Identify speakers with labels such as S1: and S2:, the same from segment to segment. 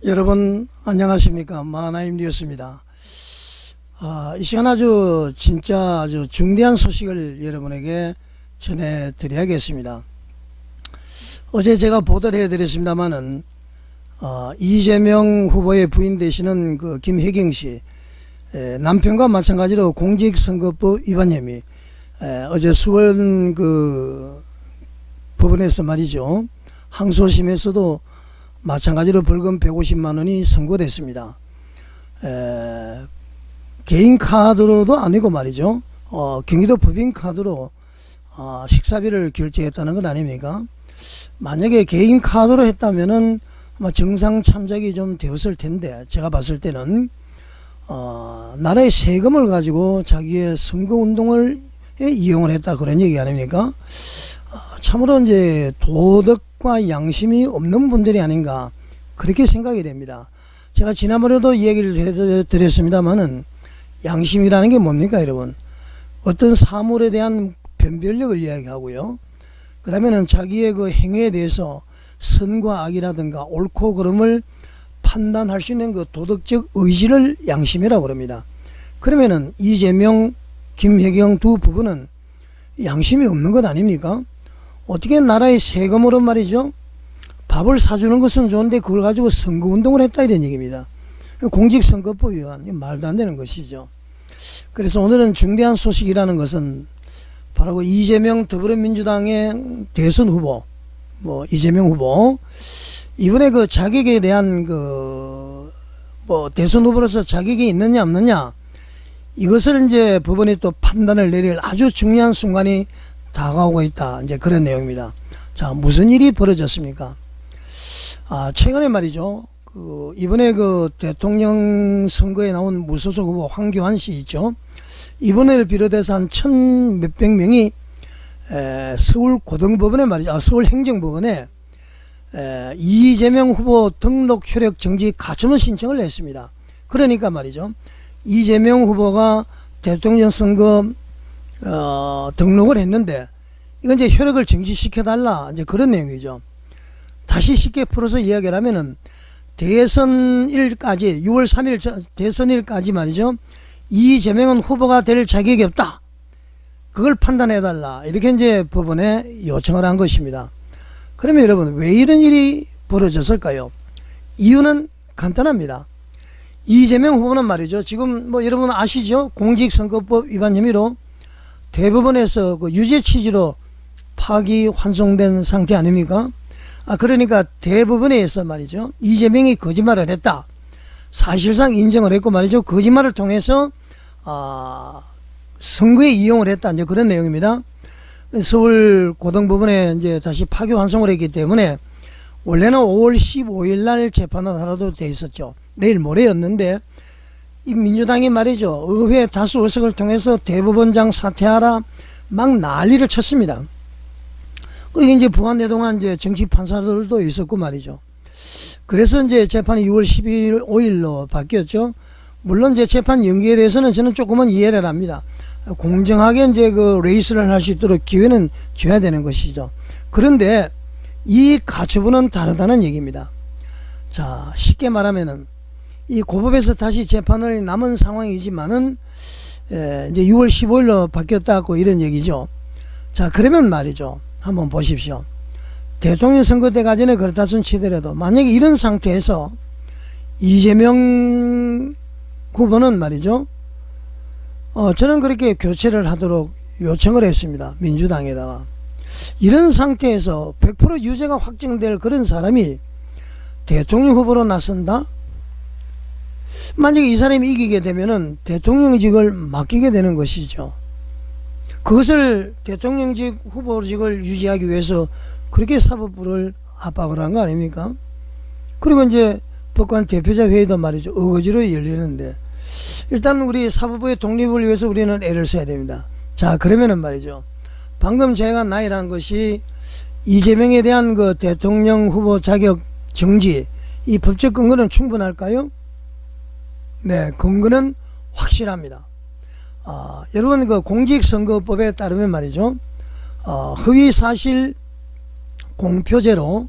S1: 여러분 안녕하십니까. 마하나임 뉴스입니다. 이 시간 진짜 아주 중대한 소식을 여러분에게 전해드려야겠습니다. 어제 제가 보도를 해드렸습니다마는 이재명 후보의 부인 되시는 김혜경씨 남편과 마찬가지로 공직선거법 위반 혐의 어제 수원 법원에서 말이죠, 항소심에서도 마찬가지로 벌금 150만원이 선고됐습니다. 개인 카드로도 아니고 말이죠, 경기도 법인카드로 식사비를 결제했다는 것 아닙니까? 만약에 개인 카드로 했다면은 아마 정상 참작이 좀 되었을 텐데, 제가 봤을 때는 나라의 세금을 가지고 자기의 선거운동을 이용을 했다, 그런 얘기 아닙니까? 참으로 이제 도덕과 양심이 없는 분들이 아닌가, 그렇게 생각이 됩니다. 제가 지난번에도 이야기를 해드렸습니다만은, 양심이라는 게 뭡니까 여러분? 어떤 사물에 대한 변별력을 이야기하고요, 그 다음에는 자기의 그 행위에 대해서 선과 악이라든가 옳고 그름을 판단할 수 있는 그 도덕적 의지를 양심이라고 그럽니다. 그러면은 이재명, 김혜경 두 부부는 양심이 없는 것 아닙니까? 어떻게 나라의 세금으로 말이죠, 밥을 사주는 것은 좋은데 그걸 가지고 선거운동을 했다, 이런 얘기입니다. 공직선거법 위반, 말도 안 되는 것이죠. 그래서 오늘은 중대한 소식이라는 것은 바로 그 이재명 더불어민주당의 대선 후보, 이재명 후보, 이번에 그 자격에 대한 대선 후보로서 자격이 있느냐 없느냐, 이것을 이제 법원이 또 판단을 내릴 아주 중요한 순간이 다가오고 있다, 이제 그런 내용입니다. 자, 무슨 일이 벌어졌습니까? 최근에 말이죠, 이번에 대통령 선거에 나온 무소속 후보 황교안 씨 있죠. 이번을 비롯해서 한 1,000몇백 명이 서울 고등법원에 말이죠, 서울 행정법원에 이재명 후보 등록 효력 정지 가처분 신청을 했습니다. 그러니까 말이죠, 이재명 후보가 대통령 선거 등록을 했는데 이건 이제 효력을 정지시켜달라, 이제 그런 내용이죠. 다시 쉽게 풀어서 이야기를 하면은 대선일까지 6월 3일 대선일까지 말이죠, 이재명은 후보가 될 자격이 없다, 그걸 판단해달라, 이렇게 이제 법원에 요청을 한 것입니다. 그러면 여러분, 왜 이런 일이 벌어졌을까요? 이유는 간단합니다. 이재명 후보는 말이죠, 지금 여러분 아시죠? 공직선거법 위반 혐의로 대법원에서 유죄 취지로 파기환송된 상태 아닙니까? 그러니까 대법원에서 말이죠, 이재명이 거짓말을 했다, 사실상 인정을 했고 말이죠, 거짓말을 통해서 선거에 이용을 했다, 이제 그런 내용입니다. 서울 고등법원에 이제 다시 파기환송을 했기 때문에 원래는 5월 15일 날 재판을 하라도 돼 있었죠. 내일 모레였는데 이 민주당이 말이죠, 의회 다수 의석을 통해서 대법원장 사퇴하라 막 난리를 쳤습니다. 이게 이제 부안에 동안 이제 정치 판사들도 있었고 말이죠. 그래서 이제 재판이 6월 12일 5일로 바뀌었죠. 물론 이제 재판 연기에 대해서는 저는 조금은 이해를 합니다. 공정하게 이제 레이스를 할 수 있도록 기회는 줘야 되는 것이죠. 그런데 이 가처분은 다르다는 얘기입니다. 자, 쉽게 말하면은 이 고법에서 다시 재판을 남은 상황이지만은 이제 6월 15일로 바뀌었다고 이런 얘기죠. 자, 그러면 말이죠, 한번 보십시오. 대통령 선거 때까지는 그렇다 손 치더라도 만약에 이런 상태에서 이재명 후보는 말이죠, 저는 그렇게 교체를 하도록 요청을 했습니다, 민주당에다가. 이런 상태에서 100% 유죄가 확정될 그런 사람이 대통령 후보로 나선다? 만약에 이 사람이 이기게 되면은 대통령직을 맡기게 되는 것이죠. 그것을 대통령직 후보직을 유지하기 위해서 그렇게 사법부를 압박을 한 거 아닙니까? 그리고 이제 법관 대표자 회의도 말이죠, 어거지로 열리는데, 일단 우리 사법부의 독립을 위해서 우리는 애를 써야 됩니다. 자, 그러면은 말이죠, 방금 제가 나열한 것이 이재명에 대한 대통령 후보 자격 정지, 이 법적 근거는 충분할까요? 네, 근거는 확실합니다. 여러분 공직선거법에 따르면 말이죠, 허위사실 공표죄로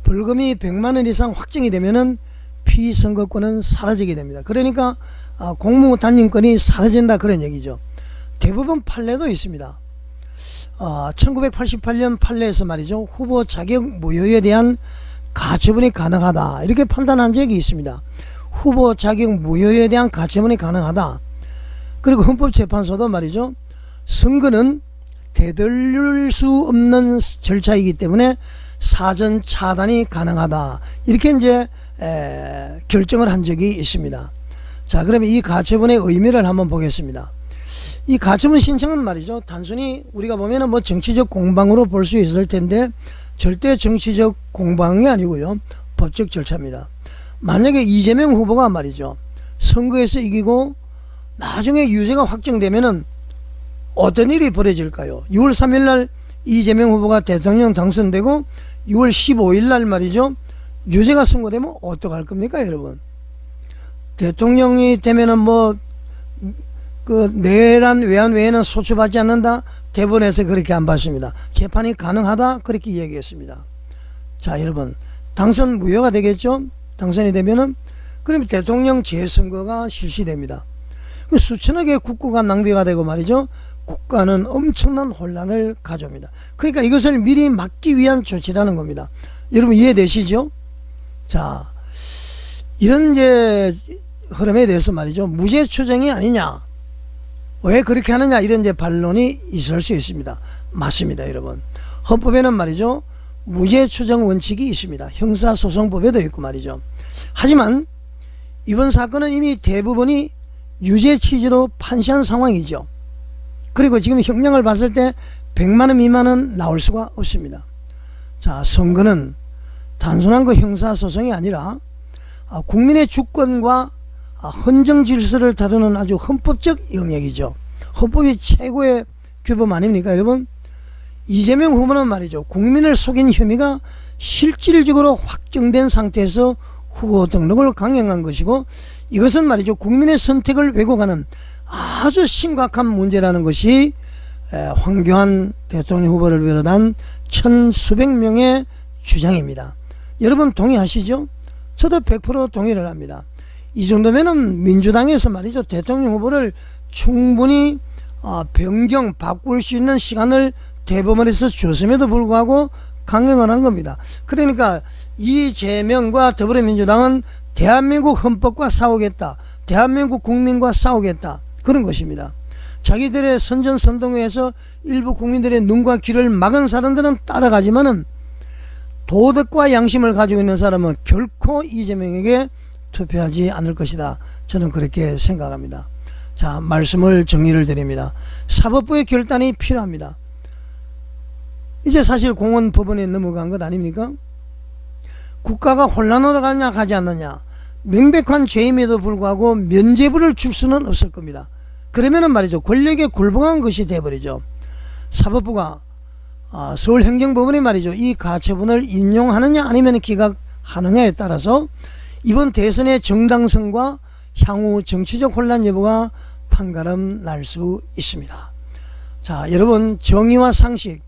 S1: 벌금이 100만원 이상 확정이 되면은 피선거권은 사라지게 됩니다. 그러니까 공무 단임권이 사라진다 그런 얘기죠. 대법원 판례도 있습니다. 1988년 판례에서 말이죠. 후보 자격 무효에 대한 가처분이 가능하다 이렇게 판단한 적이 있습니다. 후보 자격 무효에 대한 가처분이 가능하다. 그리고 헌법재판소도 말이죠. 선거는 되돌릴 수 없는 절차이기 때문에 사전 차단이 가능하다. 이렇게 이제 결정을 한 적이 있습니다. 자, 그러면 이 가처분의 의미를 한번 보겠습니다. 이 가처분 신청은 말이죠. 단순히 우리가 보면은 뭐 정치적 공방으로 볼 수 있을 텐데 절대 정치적 공방이 아니고요. 법적 절차입니다. 만약에 이재명 후보가 말이죠. 선거에서 이기고 나중에 유죄가 확정되면은 어떤 일이 벌어질까요? 6월 3일 날 이재명 후보가 대통령 당선되고 6월 15일 날 말이죠. 유죄가 선고되면 어떡할 겁니까, 여러분? 대통령이 되면은 뭐 그 내란 외환 외에는 소추받지 않는다. 대법원에서 그렇게 안 받습니다. 재판이 가능하다 그렇게 얘기했습니다. 자, 여러분 당선 무효가 되겠죠. 당선이 되면은 그러면 대통령 재선거가 실시됩니다. 수천억의 국고가 낭비가 되고 말이죠. 국가는 엄청난 혼란을 가져옵니다. 그러니까 이것을 미리 막기 위한 조치라는 겁니다. 여러분 이해되시죠? 자, 이런 이제 흐름에 대해서 말이죠. 무죄 추정이 아니냐? 왜 그렇게 하느냐? 이런 이제 반론이 있을 수 있습니다. 맞습니다, 여러분. 헌법에는 말이죠. 무죄 추정 원칙이 있습니다. 형사소송법에도 있고 말이죠. 하지만 이번 사건은 이미 대부분이 유죄 취지로 판시한 상황이죠. 그리고 지금 형량을 봤을 때 100만 원 미만은 나올 수가 없습니다. 자, 선거는 단순한 그 형사소송이 아니라 국민의 주권과 헌정 질서를 다루는 아주 헌법적 영역이죠. 헌법이 최고의 규범 아닙니까, 여러분? 이재명 후보는 말이죠. 국민을 속인 혐의가 실질적으로 확정된 상태에서 후보 등록을 강행한 것이고 이것은 말이죠. 국민의 선택을 왜곡하는 아주 심각한 문제라는 것이 황교안 대통령 후보를 비롯한 천수백 명의 주장입니다. 여러분 동의하시죠? 저도 100% 동의를 합니다. 이 정도면은 민주당에서 말이죠. 대통령 후보를 충분히 변경, 바꿀 수 있는 시간을 대법원에서 줬음에도 불구하고 강행을 한 겁니다. 그러니까 이재명과 더불어민주당은 대한민국 헌법과 싸우겠다. 대한민국 국민과 싸우겠다. 그런 것입니다. 자기들의 선전선동회에서 일부 국민들의 눈과 귀를 막은 사람들은 따라가지만은 도덕과 양심을 가지고 있는 사람은 결코 이재명에게 투표하지 않을 것이다. 저는 그렇게 생각합니다. 자, 말씀을 정리를 드립니다. 사법부의 결단이 필요합니다. 이제 사실 공원 법원에 넘어간 것 아닙니까? 국가가 혼란으로 가냐 가지 않느냐 명백한 죄임에도 불구하고 면죄부를 줄 수는 없을 겁니다. 그러면은 말이죠. 권력에 굴복한 것이 돼버리죠. 사법부가 서울행정법원이 말이죠. 이 가처분을 인용하느냐 아니면 기각하느냐에 따라서 이번 대선의 정당성과 향후 정치적 혼란 여부가 판가름 날 수 있습니다. 자, 여러분 정의와 상식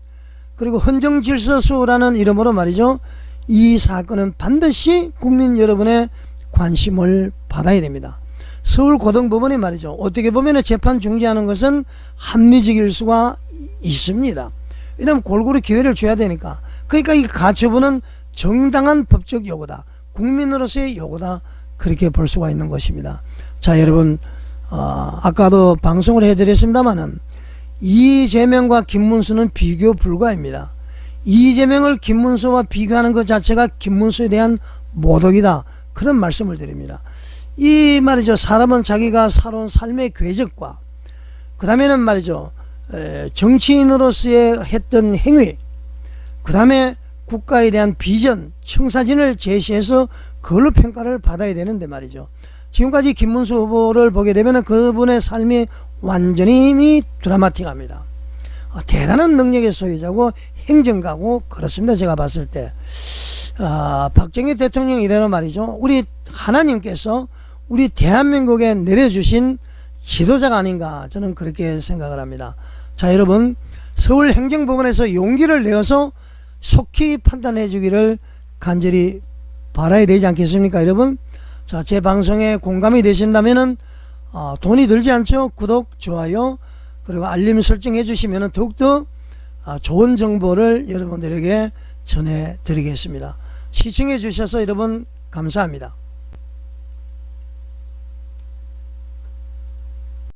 S1: 그리고 헌정질서수라는 이름으로 말이죠. 이 사건은 반드시 국민 여러분의 관심을 받아야 됩니다. 서울고등법원이 말이죠. 어떻게 보면 재판 중지하는 것은 합리적일 수가 있습니다. 왜냐하면 골고루 기회를 줘야 되니까. 그러니까 이 가처분은 정당한 법적 요구다. 국민으로서의 요구다. 그렇게 볼 수가 있는 것입니다. 자, 여러분 아까도 방송을 해드렸습니다마는 이재명과 김문수는 비교 불가입니다. 이재명을 김문수와 비교하는 것 자체가 김문수에 대한 모독이다. 그런 말씀을 드립니다. 이 말이죠. 사람은 자기가 살아온 삶의 궤적과 그 다음에는 말이죠. 정치인으로서의 했던 행위 그 다음에 국가에 대한 비전, 청사진을 제시해서 그걸로 평가를 받아야 되는데 말이죠. 지금까지 김문수 후보를 보게 되면 그분의 삶이 완전히 드라마틱합니다. 대단한 능력의 소유자고 행정가고 그렇습니다. 제가 봤을 때 박정희 대통령이라는 말이죠. 우리 하나님께서 우리 대한민국에 내려주신 지도자가 아닌가 저는 그렇게 생각을 합니다. 자, 여러분 서울행정법원에서 용기를 내어서 속히 판단해 주기를 간절히 바라야 되지 않겠습니까, 여러분? 자, 제 방송에 공감이 되신다면은 돈이 들지 않죠? 구독, 좋아요, 그리고 알림 설정해 주시면 더욱더 좋은 정보를 여러분들에게 전해 드리겠습니다. 시청해 주셔서 여러분 감사합니다.